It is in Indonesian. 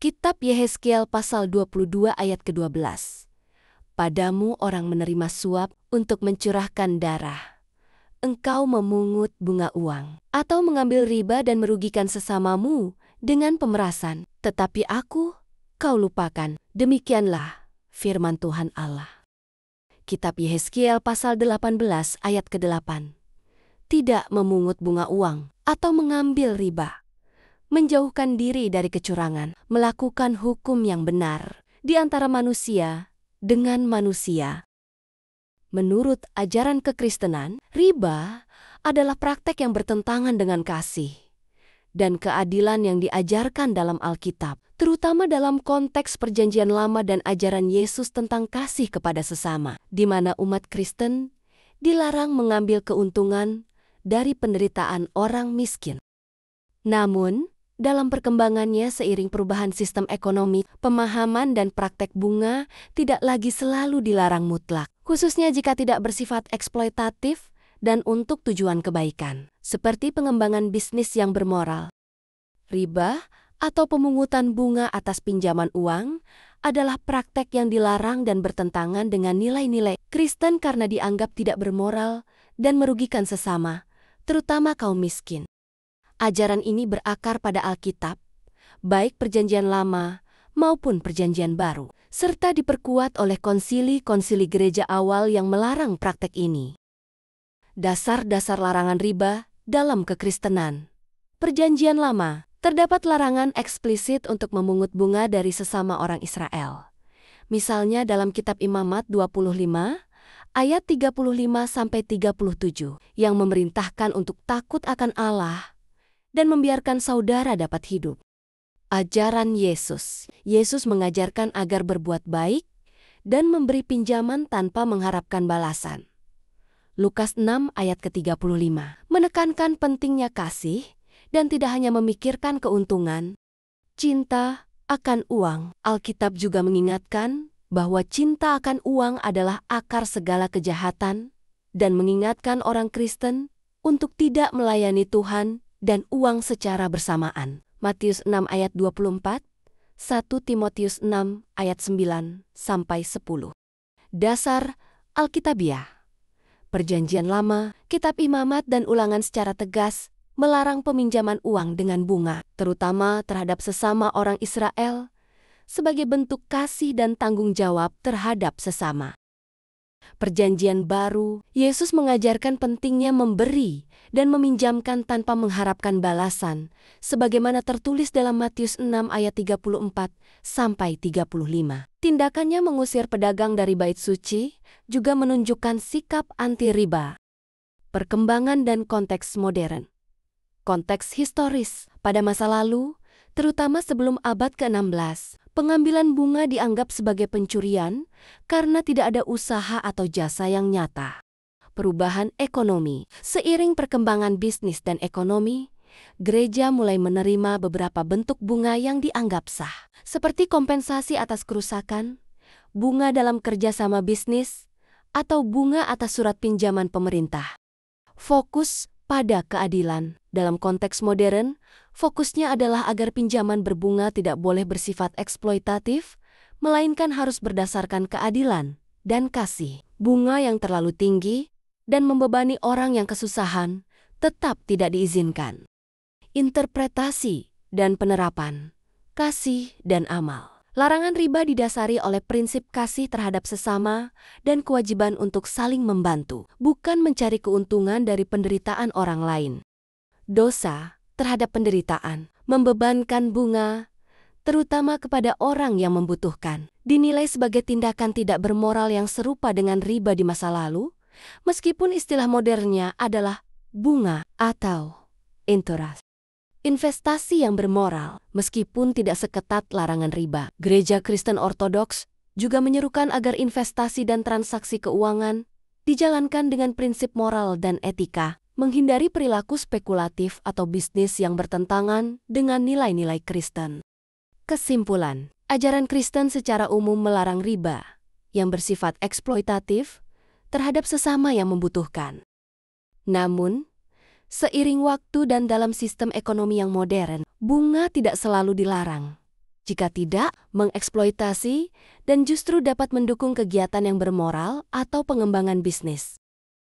Kitab Yehezkiel pasal 22 ayat ke-12. Padamu orang menerima suap untuk mencurahkan darah. Engkau memungut bunga uang, atau mengambil riba dan merugikan sesamamu dengan pemerasan. Tetapi aku, kau lupakan. Demikianlah firman Tuhan Allah. Kitab Yehezkiel pasal 18 ayat ke-8. Tidak memungut bunga uang atau mengambil riba. Menjauhkan diri dari kecurangan, melakukan hukum yang benar di antara manusia dengan manusia. Menurut ajaran kekristenan, riba adalah praktek yang bertentangan dengan kasih dan keadilan yang diajarkan dalam Alkitab, terutama dalam konteks Perjanjian Lama dan ajaran Yesus tentang kasih kepada sesama, di mana umat Kristen dilarang mengambil keuntungan dari penderitaan orang miskin. Namun, dalam perkembangannya seiring perubahan sistem ekonomi, pemahaman dan praktek bunga tidak lagi selalu dilarang mutlak, khususnya jika tidak bersifat eksploitatif dan untuk tujuan kebaikan, seperti pengembangan bisnis yang bermoral. Riba atau pemungutan bunga atas pinjaman uang adalah praktek yang dilarang dan bertentangan dengan nilai-nilai Kristen karena dianggap tidak bermoral dan merugikan sesama, terutama kaum miskin. Ajaran ini berakar pada Alkitab, baik Perjanjian Lama maupun Perjanjian Baru, serta diperkuat oleh konsili-konsili gereja awal yang melarang praktek ini. Dasar-dasar larangan riba dalam kekristenan. Perjanjian Lama, terdapat larangan eksplisit untuk memungut bunga dari sesama orang Israel. Misalnya dalam kitab Imamat 25, ayat 35-37, yang memerintahkan untuk takut akan Allah dan membiarkan saudara dapat hidup. Ajaran Yesus. Yesus mengajarkan agar berbuat baik dan memberi pinjaman tanpa mengharapkan balasan. Lukas 6 ayat ke-35 menekankan pentingnya kasih dan tidak hanya memikirkan keuntungan. Cinta akan uang. Alkitab juga mengingatkan bahwa cinta akan uang adalah akar segala kejahatan dan mengingatkan orang Kristen untuk tidak melayani Tuhan dan uang secara bersamaan. Matius 6 ayat 24, 1 Timotius 6 ayat 9-10. Dasar Alkitabiah. Perjanjian Lama, Kitab Imamat dan Ulangan secara tegas melarang peminjaman uang dengan bunga, terutama terhadap sesama orang Israel, sebagai bentuk kasih dan tanggung jawab terhadap sesama. Perjanjian Baru, Yesus mengajarkan pentingnya memberi dan meminjamkan tanpa mengharapkan balasan, sebagaimana tertulis dalam Matius 6 ayat 34-35. Tindakannya mengusir pedagang dari bait suci juga menunjukkan sikap anti-riba. Perkembangan dan konteks modern. Konteks historis, pada masa lalu, terutama sebelum abad ke-16, pengambilan bunga dianggap sebagai pencurian karena tidak ada usaha atau jasa yang nyata. Perubahan ekonomi. Seiring perkembangan bisnis dan ekonomi, gereja mulai menerima beberapa bentuk bunga yang dianggap sah, seperti kompensasi atas kerusakan, bunga dalam kerjasama bisnis, atau bunga atas surat pinjaman pemerintah. Fokus pada keadilan. Dalam konteks modern, fokusnya adalah agar pinjaman berbunga tidak boleh bersifat eksploitatif, melainkan harus berdasarkan keadilan dan kasih. Bunga yang terlalu tinggi dan membebani orang yang kesusahan tetap tidak diizinkan. Interpretasi dan penerapan. Kasih dan amal. Larangan riba didasari oleh prinsip kasih terhadap sesama dan kewajiban untuk saling membantu, bukan mencari keuntungan dari penderitaan orang lain. Dosa terhadap penderitaan, membebankan bunga, terutama kepada orang yang membutuhkan, dinilai sebagai tindakan tidak bermoral yang serupa dengan riba di masa lalu, meskipun istilah modernnya adalah bunga atau interest. Investasi yang bermoral, meskipun tidak seketat larangan riba. Gereja Kristen Ortodoks juga menyerukan agar investasi dan transaksi keuangan dijalankan dengan prinsip moral dan etika, menghindari perilaku spekulatif atau bisnis yang bertentangan dengan nilai-nilai Kristen. Kesimpulan, ajaran Kristen secara umum melarang riba yang bersifat eksploitatif terhadap sesama yang membutuhkan. Namun, seiring waktu dan dalam sistem ekonomi yang modern, bunga tidak selalu dilarang. Jika tidak, mengeksploitasi dan justru dapat mendukung kegiatan yang bermoral atau pengembangan bisnis.